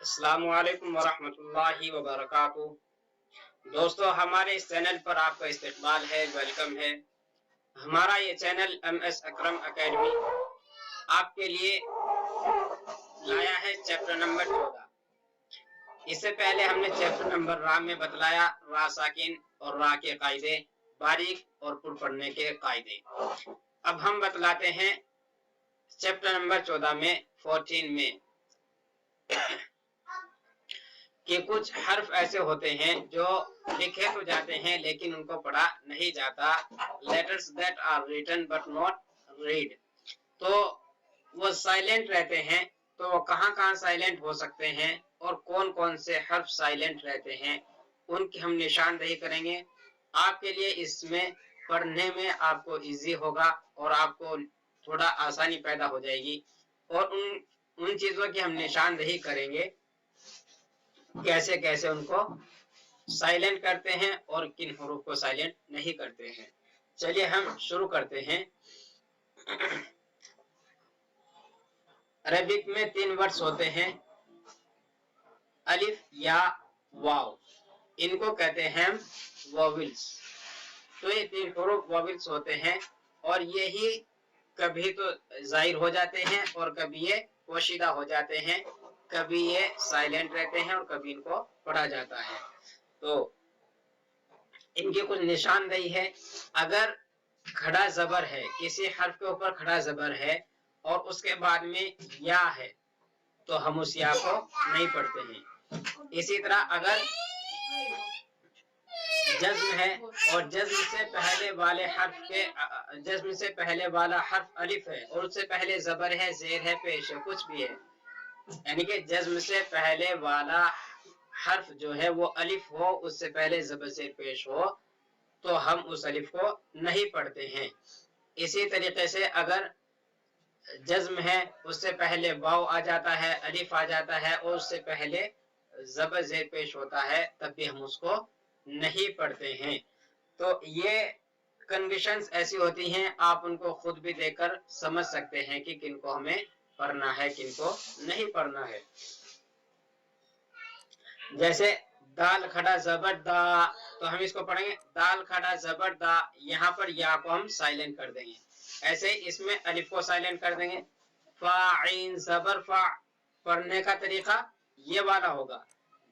अस्सलामु अलैकुम वरहमतुल्लाहि वबरकातुहू। दोस्तों, हमारे इस चैनल पर आपका इस्तकबाल है, वेलकम है। हमारा ये चैनल MS अकरम एकेडमी आपके लिए लाया है चैप्टर नंबर 14। इससे पहले हमने चैप्टर नंबर रा में बतलाया रा साकिन और रा के कायदे, बारीक और पुर पढ़ने के कायदे। अब हम बतलाते हैं चैप्टर नंबर 14 में 14 में कि कुछ हर्फ ऐसे होते हैं जो लिखे तो जाते हैं लेकिन उनको पढ़ा नहीं जाता। Letters that are written but not read. तो वो साइलेंट रहते हैं। तो वो कहाँ साइलेंट हो सकते हैं और कौन कौन से हर्फ साइलेंट रहते हैं, उनकी हम निशानदेही करेंगे। आपके लिए इसमें पढ़ने में आपको इजी होगा और आपको थोड़ा आसानी पैदा हो जाएगी। और उन चीजों की हम निशानदेही करेंगे, कैसे कैसे उनको साइलेंट करते हैं और किन हरूफ को साइलेंट नहीं करते हैं। चलिए हम शुरू करते हैं। अरबिक में 3 वर्ड्स होते हैं, अलिफ या वाव। इनको कहते हैं वोवेल्स। तो ये 3 हरूफ वोवेल्स होते हैं और यही कभी तो जाहिर हो जाते हैं और कभी ये पोशीदा हो जाते हैं, कभी ये साइलेंट रहते हैं और कभी इनको पढ़ा जाता है। तो इनकी कुछ निशानदेही है। अगर खड़ा जबर है, किसी हर्फ के ऊपर खड़ा जबर है और उसके बाद में या है, तो हम उस या को नहीं पढ़ते हैं। इसी तरह अगर जज्म है और जज्म से पहले वाला हर्फ अलिफ है और उससे पहले जबर है, जेर है, पेश है, कुछ भी है, यानी कि जज्म से पहले वाला हर्फ जो है वो अलिफ हो, उससे पहले जबर से पेश हो, तो हम उस अलिफ को नहीं पढ़ते हैं। इसी तरीके से अगर जज्म है, उससे पहले वाव आ जाता है, अलिफ आ जाता है और उससे पहले जबर जेर पेश होता है, तब भी हम उसको नहीं पढ़ते हैं। तो ये कंडीशंस ऐसी होती हैं, आप उनको खुद भी देखकर समझ सकते हैं कि किनको हमें पढ़ना है, किनको नहीं पढ़ना है। जैसे दाल खड़ा जबर दा, तो हम इसको पढ़ेंगे दाल खड़ा जबर दा। यहाँ पर या को हम साइलेंट कर देंगे। ऐसे इसमें अलिफ को साइलेंट कर देंगे। फाइन जबर फा, पढ़ने का तरीका ये वाला होगा,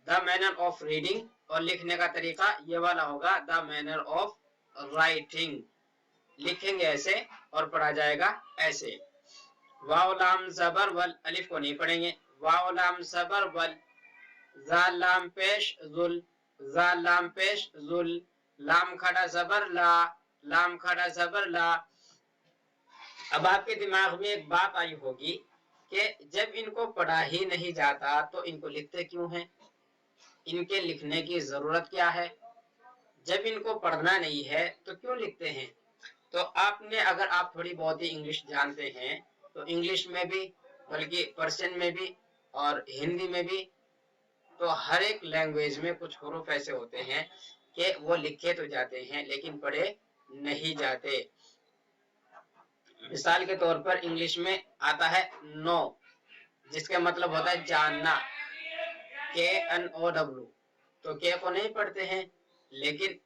द मैनर ऑफ रीडिंग, और लिखने का तरीका ये वाला होगा, द मैनर ऑफ राइटिंग। लिखेंगे ऐसे और पढ़ा जाएगा ऐसे। वाव लाम जबर वल, अलिफ को नहीं पढ़ेंगे। वाव लाम जबर वल, जाल लाम पेश जुल, जाल लाम पेश जुल, लाम खड़ा जबर ला, लाम खड़ा जबर ला। अब आपके दिमाग में एक बात आई होगी कि जब इनको पढ़ा ही नहीं जाता तो इनको लिखते क्यों हैं, इनके लिखने की जरूरत क्या है। जब इनको पढ़ना नहीं है तो क्यों लिखते हैं। तो आपने, अगर आप थोड़ी बहुत ही इंग्लिश जानते हैं, तो इंग्लिश में भी, बल्कि पर्शियन में भी और हिंदी में भी, तो हर एक लैंग्वेज में कुछ हरूफ ऐसे होते हैं कि वो लिखे तो जाते हैं लेकिन पढ़े नहीं जाते। मिसाल के तौर पर इंग्लिश में आता है नो, जिसका मतलब होता है जानना, KNOW। तो के को नहीं पढ़ते हैं लेकिन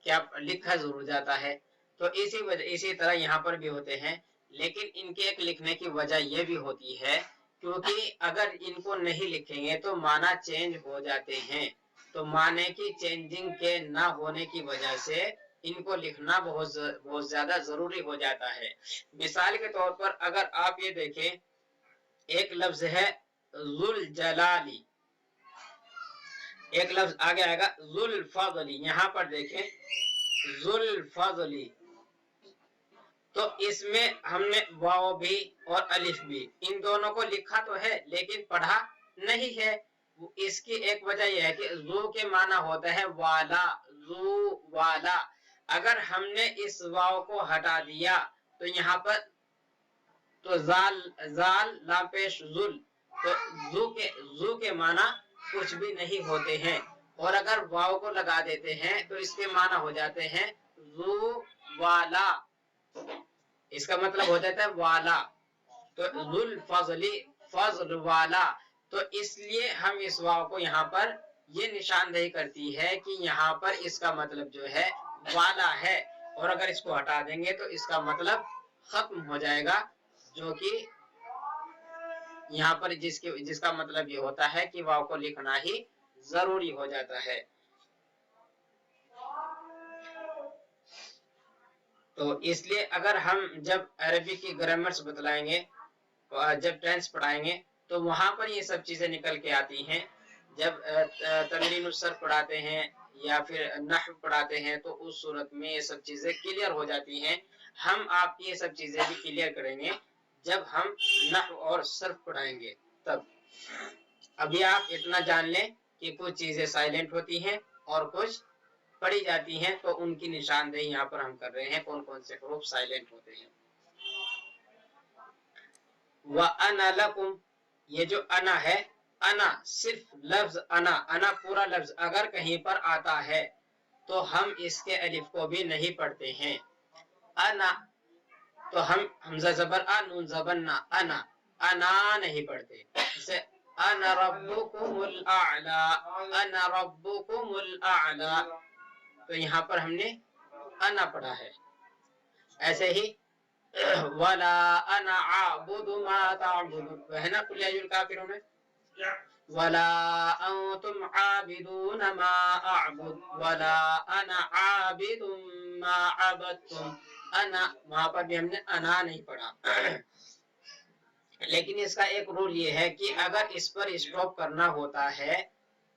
क्या लिखा जरूर जाता है। तो इसी तरह यहाँ पर भी होते हैं, लेकिन इनके एक लिखने की वजह यह भी होती है क्योंकि अगर इनको नहीं लिखेंगे तो माना चेंज हो जाते हैं। तो माने की चेंजिंग के ना होने की वजह से इनको लिखना बहुत ज्यादा जरूरी हो जाता है। मिसाल के तौर पर अगर आप ये देखें, एक लफ्ज है जुल जलाली, एक लफ्ज आगे आएगा जुल फजली। यहाँ पर देखें जुल फजली, तो इसमें हमने वाव भी और अलिफ भी, इन दोनों को लिखा तो है लेकिन पढ़ा नहीं है। इसकी एक वजह यह है कि जू के माना होता है वाला, जू वाला। अगर हमने इस वाव को हटा दिया तो यहाँ पर तो जाल लापेश जुल, तो जू के माना कुछ भी नहीं होते हैं। और अगर वाव को लगा देते हैं तो इसके माना हो जाते हैं जू वाला, इसका मतलब हो जाता है वाला। तो जुल फजली, फजल वाला। تو اس لیے ہم اس واو کو یہاں پر یہ نشاندہی کرتی ہے کہ یہاں پر اس کا مطلب جو ہے والا ہے، اور اگر اس کو ہٹا دیں گے تو اس کا مطلب ختم ہو جائے گا، جو کہ یہاں پر جس کا مطلب یہ ہوتا ہے کہ واو کو لکھنا ہی ضروری ہو جاتا ہے۔ تو اس لیے اگر ہم جب عربی کی گرامرز بتلائیں گے، جب ٹینس پڑھائیں گے، تو وہاں پر یہ سب چیزیں نکل کے آتی ہیں۔ جب تمرین الصرف پڑھاتے ہیں یا پھر نحو پڑھاتے ہیں تو اس صورت میں یہ سب چیزیں کلیئر ہو جاتی ہیں۔ ہم آپ کی یہ سب چیزیں بھی کلیئر کریں گے جب ہم نحو اور صرف پڑھائیں گے تب۔ ابھی آپ اتنا جان لیں کہ کچھ چیزیں سائلنٹ ہوتی ہیں اور کچھ پڑھی جاتی ہیں، تو ان کی نشاندہی یہاں پر ہم کر رہے ہیں، کون کون سے حروف سائلنٹ ہوتے ہیں۔ وَأَنَا لَكُمْ، یہ جو انا ہے، انا صرف لفظ انا پورا لفظ اگر کہیں پر آتا ہے تو ہم اس کے الف کو بھی نہیں پڑھتے ہیں۔ انا تو ہم حمزہ زبر ا نون زبر نا، انا نہیں پڑھتے۔ جیسے انا ربکم الاعلی، انا ربکم الاعلی، تو یہاں پر ہم نے انا پڑھا ہے۔ ایسے ہی وَلَا أَنَا عَابُدُ مَا تَعْبُدُونَ، وہ ہے نا قُلْ يَا أَيُّهَا الْكَافِرُونَ، وَلَا أَنْتُمْ عَابِدُونَ مَا أَعْبُدُ وَلَا أَنَا عَابِدٌ مَا عَبَدتُّمْ، انا وہاں پر بھی ہم نے انا نہیں پڑھا۔ لیکن اس کا ایک رول یہ ہے کہ اگر اس پر اسٹاپ کرنا ہوتا ہے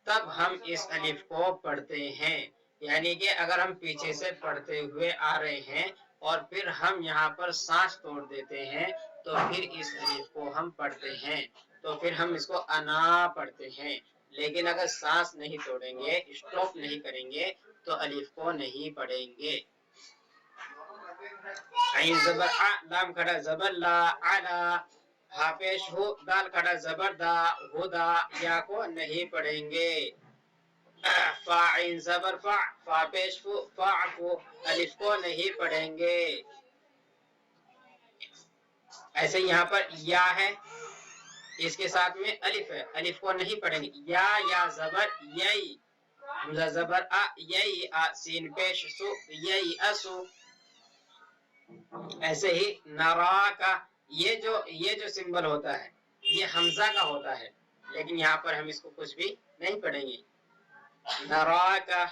تب ہم اس الف کو پڑھتے ہیں، یعنی کہ اگر ہم پیچھے سے پڑھتے ہوئے آ رہے ہیں اور پھر ہم یہاں پر سانس توڑ دیتے ہیں تو پھر اس الف کو ہم پڑھتے ہیں، تو پھر ہم اس کو انا پڑھتے ہیں۔ لیکن اگر سانس نہیں توڑیں گے، اسٹاپ نہیں کریں گے تو الف کو نہیں پڑھیں گے۔ عین زبر ا، لام کھڑا زبر لا، علا، ہا پیش ہو، دال کھڑا زبر دا، ہدا، یا کو نہیں پڑھیں گے۔ فا عین زبر فا، فا پیش فو، فاعفو، الف کو نہیں پڑھیں گے۔ ایسے یہاں پر یا ہے، اس کے ساتھ میں الف ہے، الف کو نہیں پڑھیں گے۔ یا زبر یئی، حمزہ زبر ا، یئی ا، سین پیش سو، یئی اسو۔ ایسے ہی نرا کا، یہ جو سمبل ہوتا ہے یہ حمزہ کا ہوتا ہے، لیکن یہاں پر ہم اس کو کچھ بھی نہیں پڑھیں گے۔ نرا کا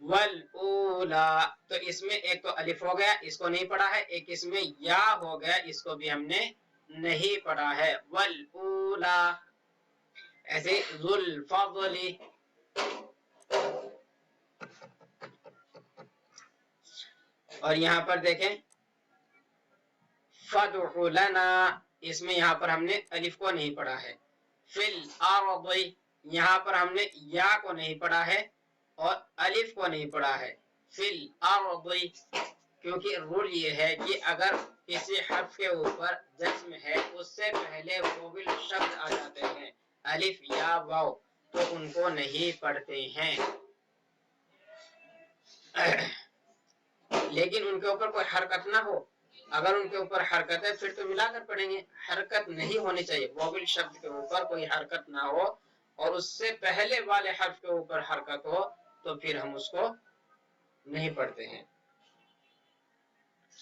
والاولا، تو اس میں ایک تو الف ہو گیا، اس کو نہیں پڑھا ہے، ایک اس میں یا ہو گیا، اس کو بھی ہم نے نہیں پڑھا ہے، والاولا۔ ایسے ذو الفضل، اور یہاں پر دیکھیں فَادْعُ لَنَا، اس میں یہاں پر ہم نے الف کو نہیں پڑھا ہے۔ فِي الْأَرْضِ، یہاں پر ہم نے یا کو نہیں پڑھا ہے اور الف کو نہیں پڑھا ہے۔ فِي الْأَرْضِ، کیونکہ رول یہ ہے کہ اگر کسی حرف کے اوپر جزم ہے اس سے پہلے وویل شبد آ جاتے ہیں، الف یا واو، تو ان کو نہیں پڑھتے ہیں۔ لیکن ان کے اوپر کوئی حرکت نہ ہو، اگر ان کے اوپر حرکت ہے پھر تو ملا کر پڑھیں گے، حرکت نہیں ہونی چاہیے، وویل شبد کے اوپر کوئی حرکت نہ ہو اور اس سے پہلے والے حرف کے اوپر حرکت ہو تو پھر ہم اس کو نہیں پڑھتے ہیں۔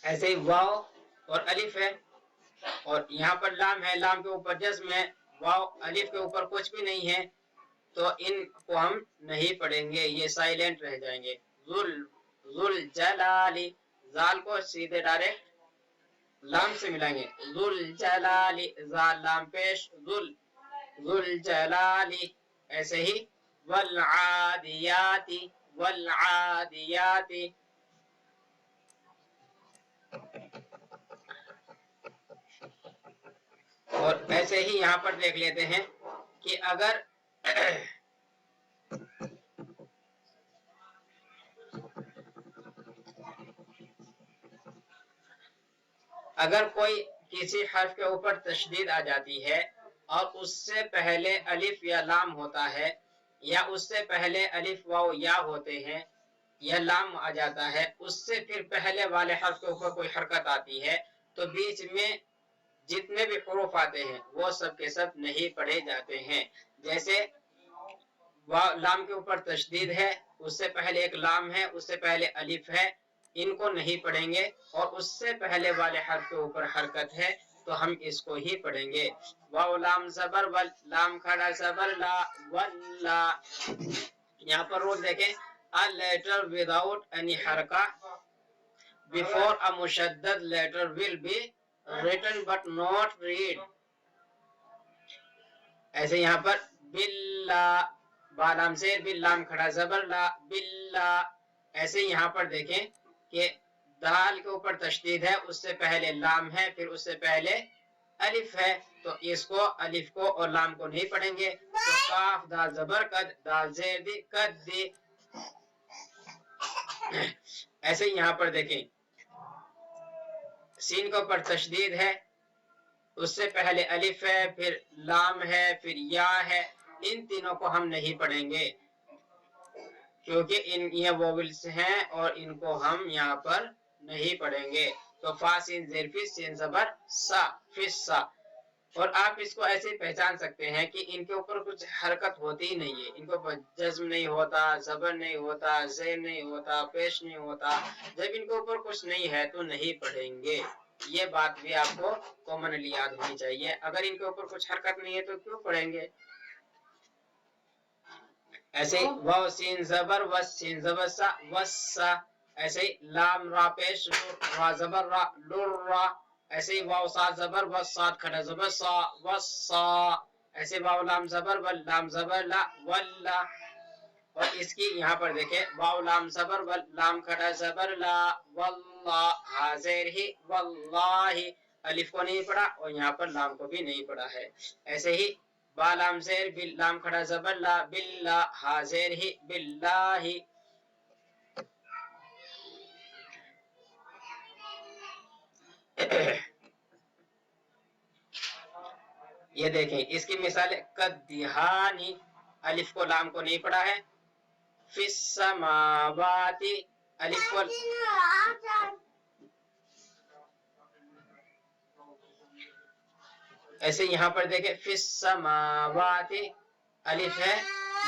ایسے ہی واو اور الف ہے، اور یہاں پر لام ہے، لام کے اوپر جزم ہے، واو الف کے اوپر کچھ بھی نہیں ہے، تو ان کو ہم نہیں پڑھیں گے، یہ سائلنٹ رہ جائیں گے۔ ذوالجلال، زال کو سیدھے ڈائریکٹ لام سے ملائیں گے، ذوالجلال، زال لام پیش، ذوالجلال۔ ایسے ہی والعادیات، والعادیات۔ اور ایسے ہی یہاں پر دیکھ لیتے ہیں کہ اگر کوئی کسی حرف کے اوپر تشدید آ جاتی ہے اور اس سے پہلے الف یا لام ہوتا ہے، یا اس سے پہلے الف واو یا ہوتے ہیں، یا لام آ جاتا ہے، اس سے پھر پہلے والے حرف کے اوپر کوئی حرکت آتی ہے، تو بیچ میں जितने भी हुरूफ आते हैं वो सब के सब नहीं पढ़े जाते हैं। जैसे लाम के ऊपर तशदीद है, उससे पहले एक लाम है, उससे पहले अलिफ है, इनको नहीं पढ़ेंगे। और उससे पहले वाले हर्फ के ऊपर हरकत है तो हम इसको ही पढ़ेंगे। वाव लाम ज़बर वल, लाम खड़ा ज़बर ला, वल्ला। यहाँ पर रूल देखें, a letter without any haraka before a mushaddad letter will be written but not read। ऐसे यहाँ पर बिल्ला, बालाम से बिल्लाम खड़ा ज़बर ला, बिल्ला। ऐसे यहाँ पर देखें कि दाल के ऊपर तशदीद है, उससे पहले लाम है, फिर उससे पहले अलिफ है, तो इसको अलिफ को और लाम को नहीं पढ़ेंगे। तो काफ दाल ज़बर कद, दाल ज़ेर दी कद दी। ऐसे यहाँ पर देखें, सीन के ऊपर तशदीद है, उससे पहले अलिफ है, फिर लाम है, फिर या है। इन तीनों को हम नहीं पढ़ेंगे क्योंकि इन ये वोवेल्स हैं और इनको हम यहाँ पर नहीं पढ़ेंगे। तो फा सीन ज़ेर फिस सीन ज़बर सा, फिस्सा। और आप इसको ऐसे पहचान सकते हैं कि इनके ऊपर कुछ हरकत होती ही नहीं है, इनको जज्म नहीं होता, ज़बर नहीं होता, ज़ेर नहीं होता, पेश नहीं होता। जब इनके ऊपर कुछ नहीं है तो नहीं पढ़ेंगे। ये बात भी आपको कॉमनली याद होनी चाहिए। अगर इनके ऊपर कुछ हरकत नहीं है तो क्यों पढ़ेंगे। ऐसे वाव सीन ज़बर वस, सीन ज़बर सा, वस्सा। ऐसे लाम रा पेश, रा ज़बर रा, लुर्रा। ऐसे ही वाव सात ज़बर वस, सात खड़ा ज़बर सा, वस्सा। ऐसे वाव लाम ज़बर वल, लाम ज़बर ला, वल्ला। और इसकी यहाँ पर देखें, वाव लाम ज़बर वल, लाम खड़ा ज़बर ला, वल्ला। हाज़िर ही, वल्लाही। अलिफ को नहीं पढ़ा और यहाँ पर लाम को भी नहीं पढ़ा है। ऐसे ही बालाम ज़ेर बिल, लाम खड़ा ज़बर ला, बिल्ला। हाज़िर ही, बिल्लाही। ये देखें, इसकी मिसाल है कद्दिहानी, अलिफ को लाम को नहीं पढ़ा है। फिस्समावाति, अलिफ को ऐसे यहाँ पर देखें, फिस्समावाति, अलिफ है,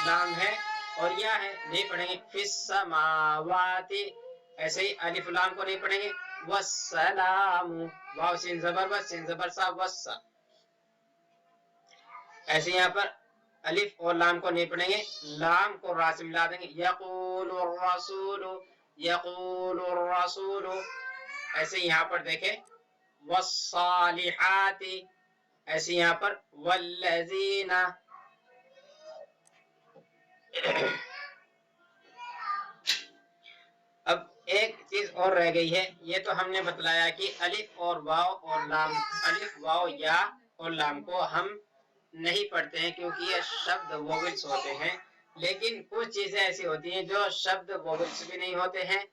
लाम है और या है, नहीं पढ़ेंगे। फिस्समावाति। ऐसे ही अलिफ लाम को नहीं पढ़ेंगे। वस्सलामु, वाव सीन ज़बर वस, सीन ज़बर सा, वस्सा। ऐसे यहाँ पर अलिफ और लाम को नहीं पढ़ेंगे, लाम को रा से मिला देंगे। यक़ूलुर रसूलु, यक़ूलुर रसूलु। ऐसे यहाँ पर देखें, वस्सालिहाति। ऐसे यहाँ पर वल्लज़ीना। अब एक चीज और रह गई है, ये तो हमने बतलाया कि अलिफ और वाव और लाम, अलिफ वाव या और लाम को हम नहीं पढ़ते हैं क्योंकि ये शब्द वोवेल्स होते हैं। लेकिन कुछ चीजें ऐसी होती हैं जो शब्द वोवेल्स भी नहीं होते हैं,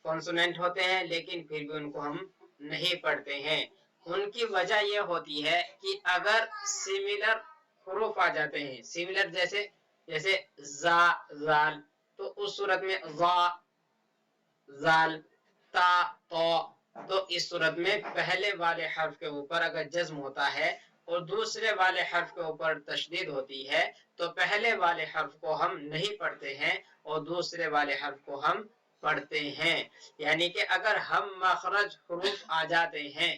कॉन्सोनेंट होते हैं, लेकिन फिर भी उनको हम नहीं पढ़ते हैं। उनकी वजह यह होती है कि अगर सिमिलर हुरूफ आ जाते हैं, सिमिलर जैसे जैसे जा, जाल, तो उस सूरत में जा, जाल, ता, तो इस सूरत में पहले वाले हर्फ के ऊपर अगर जज्म होता है और दूसरे वाले हर्फ के ऊपर तशदीद होती है तो पहले वाले हर्फ को हम नहीं पढ़ते हैं और दूसरे वाले हर्फ को हम पढ़ते हैं। यानी कि अगर हम मखरज हुरूफ आ जाते हैं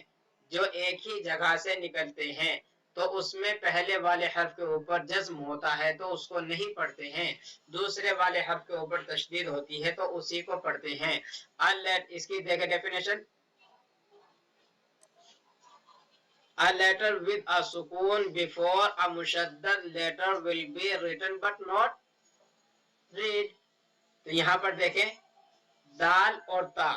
जो एक ही जगह से निकलते हैं तो उसमें पहले वाले हर्फ के ऊपर जज्म होता है तो उसको नहीं पढ़ते हैं, दूसरे वाले हर्फ के ऊपर तशदीद होती है तो उसी को पढ़ते हैं। इसकी देखें definition, a letter with a sukun before a mushaddad letter will be written but not read। तो यहाँ पर देखें, दाल और ता,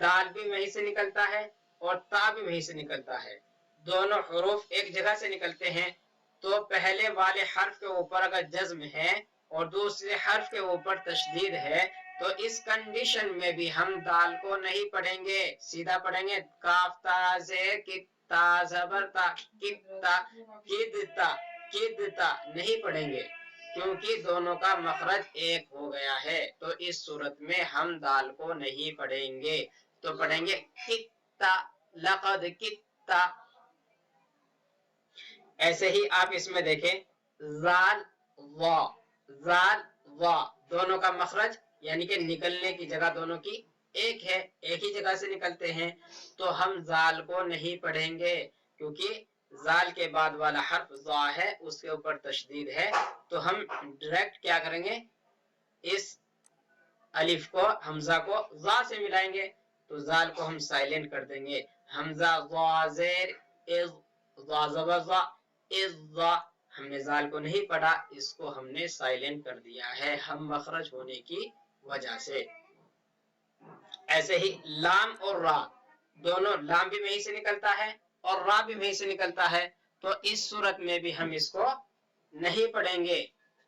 दाल भी वहीं से निकलता है और ता भी वहीं से निकलता है, दोनों हुरूफ एक जगह से निकलते हैं। तो पहले वाले हर्फ के ऊपर अगर जज्म है और दूसरे हर्फ के ऊपर तशदीद है तो इस कंडीशन में भी हम दाल को नहीं पढ़ेंगे, सीधा पढ़ेंगे काफ ता ज़ेर कित्ता ज़बर ता, कित्ता, किदता, किदता नहीं पढ़ेंगे क्योंकि दोनों का मखरज एक हो गया है। तो इस सूरत में हम दाल को नहीं पढ़ेंगे, तो पढ़ेंगे कित्ता, लक़द कित्ता। ऐसे ही आप इसमें देखें जाल वा दोनों का मखरज यानी कि निकलने की जगह दोनों की एक है, एक ही जगह से निकलते हैं, तो हम जाल को नहीं पढ़ेंगे क्योंकि जाल के बाद वाला हर्फ ज़ा है, उसके ऊपर तशदीद है, तो हम डायरेक्ट क्या करेंगे, इस अलिफ को हमजा को ज़ा से मिलाएंगे, तो जाल को हम साइलेंट कर देंगे। हमजा ज़ा ज़ेर इज़ ज़ा ज़बर ज़ा इज़ ज़ा, हमने जाल को नहीं पढ़ा, इसको हमने साइलेंट कर दिया है हम मखरज होने की वजह से। ऐसे ही लाम और रा दोनों, लाम भी वहीं से निकलता है और रा भी वहीं से निकलता है, तो इस सूरत में भी हम इसको नहीं पढ़ेंगे।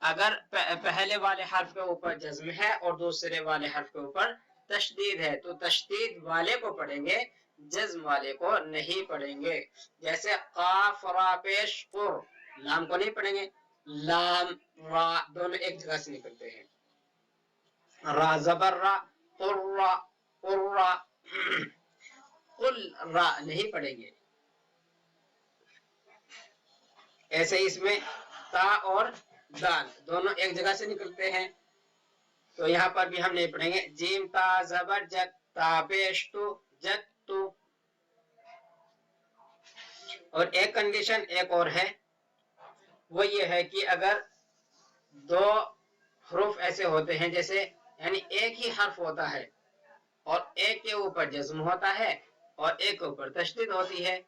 अगर पहले वाले हर्फ के ऊपर जज्म है और दूसरे वाले हर्फ के ऊपर तशदीद है तो तशदीद वाले को पढ़ेंगे, जज्म वाले को नहीं पढ़ेंगे। जैसे काफ रा पेश कुर, लाम को नहीं पढ़ेंगे, लाम रा दोनों एक जगह से निकलते हैं, रा जबर रा कुर्रा कुर्रा कुल रा नहीं पढ़ेंगे। ऐसे इसमें ता और दाल दोनों एक जगह से निकलते हैं, तो यहाँ पर भी हम नहीं पढ़ेंगे। जीम ता जबर जत ता पेश तु जत तु। और एक कंडीशन एक और है, वो ये है कि अगर दो हरूफ ऐसे होते हैं जैसे यानी एक ही हर्फ होता है और एक के ऊपर जज्म होता है और एक के ऊपर तशदीद होती है,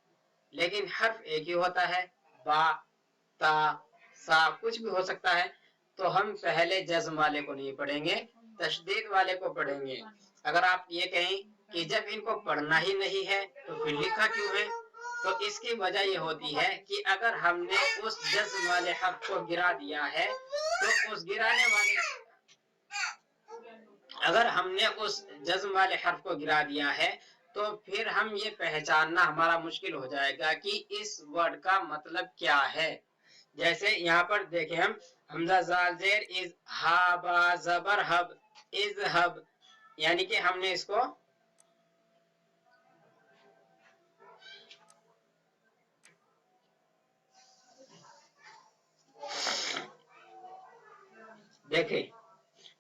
लेकिन हर्फ एक ही होता है, बा ता सा कुछ भी हो सकता है, तो हम पहले जज्म वाले को नहीं पढ़ेंगे, तशदीद वाले को पढ़ेंगे। अगर आप ये कहें कि जब इनको पढ़ना ही नहीं है तो फिर लिखा क्यों है, तो इसकी वजह ये होती है कि अगर हमने उस जज्म वाले हर्फ को गिरा दिया है तो उस गिराने वाले, अगर हमने उस जज्म वाले हर्फ को गिरा दिया है तो फिर हम ये पहचानना हमारा मुश्किल हो जाएगा कि इस वर्ड का मतलब क्या है। जैसे यहाँ पर देखें हम हमजा जाल जेर इज हा बा जबर हब इज हब, यानी कि हमने इसको देखें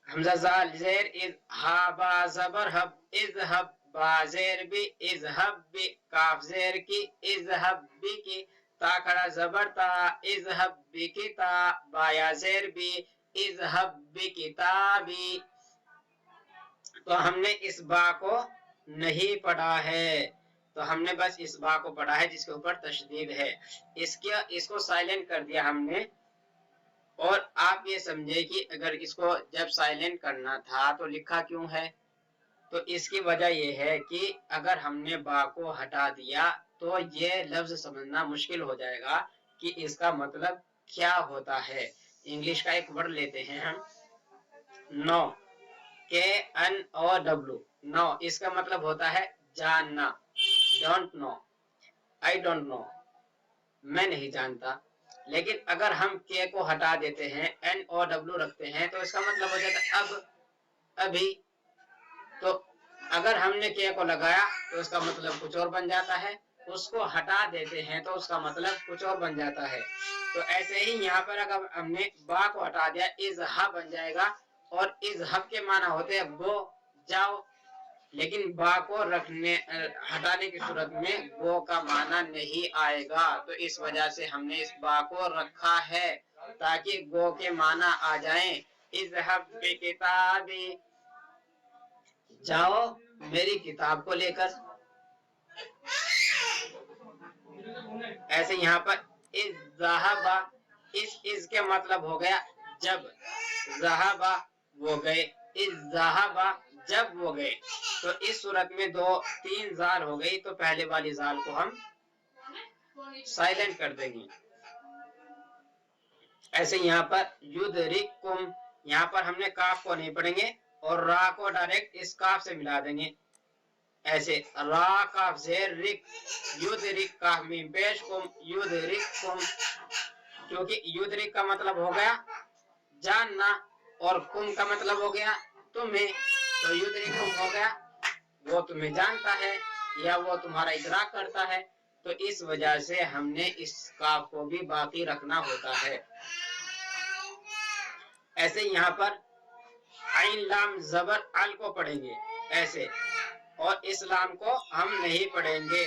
हमजा जाल जेर इज हा बा जबर हब इज हब बा जेर भी इज हब भी काफ जेर की इज हब भी की ता खड़ा जबर ता इज हब भी की ता बाया जेर भी इज हब भी किताबी, तो हमने इस बा को नहीं पढ़ा है, तो हमने बस इस बा को पढ़ा है जिसके ऊपर तशदीद है, इसको साइलेंट कर दिया हमने। और आप ये समझे कि अगर इसको जब साइलेंट करना था तो लिखा क्यों है, तो इसकी वजह यह है कि अगर हमने बा को हटा दिया तो ये लफ्ज समझना मुश्किल हो जाएगा कि इसका मतलब क्या होता है। इंग्लिश का एक वर्ड लेते हैं हम, नो, के एन ओ डब्ल्यू, नो, इसका मतलब होता है जानना, don't know, I don't know, मैं नहीं जानता। लेकिन अगर हम के को हटा देते हैं, एन ओ डब्ल्यू रखते हैं, तो इसका मतलब हो जाता है अब, अभी। तो अगर हमने के को लगाया तो इसका मतलब कुछ और बन जाता है, उसको हटा देते हैं तो उसका मतलब कुछ और बन जाता है। तो ऐसे ही यहाँ पर अगर हमने बा को हटा दिया इज़हाब बन जाएगा, और इज़हाब के माना होते हैं गो, जाओ, लेकिन बा को रखने हटाने की सूरत में गो का माना नहीं आएगा, तो इस वजह से हमने इस बा को रखा है ताकि गो के माना आ जाए। इज़हाब बिकिताबी, जाओ मेरी किताब को लेकर। ऐसे यहाँ पर इज़हाबा, इस के मतलब हो गया जब, ज़हाबा वो गए, इज़हाबा जब वो गए, तो इस सूरत में दो तीन जाल हो गई, तो पहले वाली जाल को हम साइलेंट कर देंगे। ऐसे यहाँ पर युदरिकुम, यहाँ पर हमने काफ को नहीं पढ़ेंगे और रा को डायरेक्ट इस काफ से मिला देंगे। ऐसे रा काफ जेर रिक, युदरिक काफ मीम पेश कुम, युदरिकुम, क्योंकि युदरिक का मतलब हो गया जानना और कुम का मतलब हो गया तुम्हें, तो युदरिकुम हो गया वो तुम्हें जानता है या वो तुम्हारा इदराक करता है। تو اس وجہ سے ہم نے اس کاف کو بھی باقی رکھنا ہوتا ہے. ایسے یہاں پر عین لام زبر ال کو پڑھیں گے ایسے, اور اس لام کو ہم نہیں پڑھیں گے.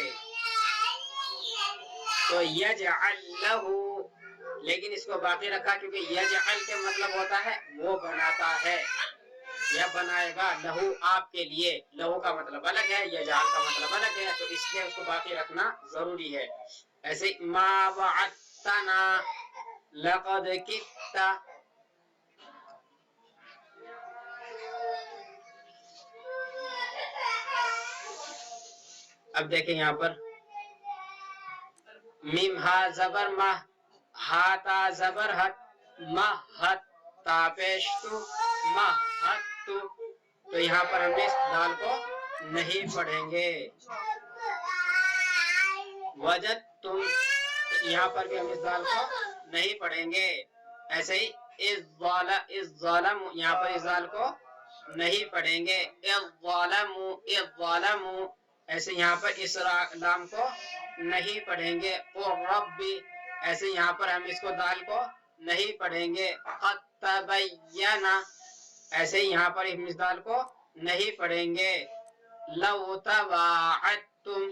تو یجعل لہو, لیکن اس کو باقی رکھا کیونکہ یجعل کے مطلب ہوتا ہے وہ بناتا ہے یا بنائے گا, لہو آپ کے لیے, لہو کا مطلب الگ ہے, یجعل کا مطلب الگ ہے, تو اس لیے اس کو باقی رکھنا ضروری ہے. ایسے ما وعدتنا لقد کدت, اب دیکھیں یہاں پر میم ہا زبر مہ, ہا تا زبر ہت, مہت تا پیش تو, مہت تو یہاں پر ہم نے اس دال کو نہیں پڑھیں گے. وجد تم, یہاں پر بھی ہم اس دال کو نہیں پڑھیں گے. ایسے ہی اس ظالم, یہاں پر اس دال کو نہیں پڑھیں گے. الظالم, ایسے یہاں پر اس لام کو نہیں پڑھیں گے. اور ربی, ایسے یہاں پر ہم اس کو دال کو نہیں پڑھیں گے. قد تبین, ایسے یہاں پر ہم اس دال کو نہیں پڑھیں گے. لو تواعدتم,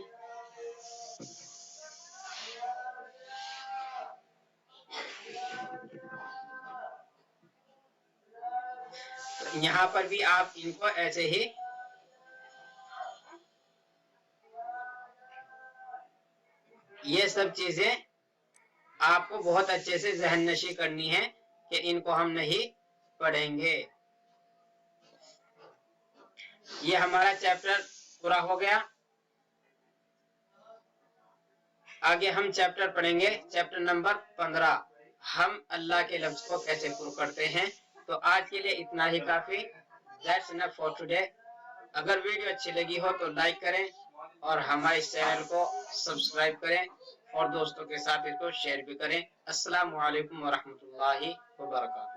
یہاں پر بھی آپ ان کو ایسے ہی یہ سب چیزیں آپ کو بہت اچھے سے ذہن نشی کرنی ہے کہ ان کو ہم نہیں پڑھیں گے. یہ ہمارا چیپٹر پورا ہو گیا. آگے ہم چیپٹر پڑھیں گے, چیپٹر نمبر 15, ہم اللہ کے لفظ کو کیسے پرو کرتے ہیں. تو آج کے لیے اتنا ہی کافی. That's enough for today. اگر ویڈیو اچھی لگی ہو تو لائک کریں اور ہمارے چینل کو سبسکرائب کریں اور دوستوں کے ساتھ اس کو شیئر بھی کریں. السلام علیکم ورحمۃ اللہ وبرکاتہ.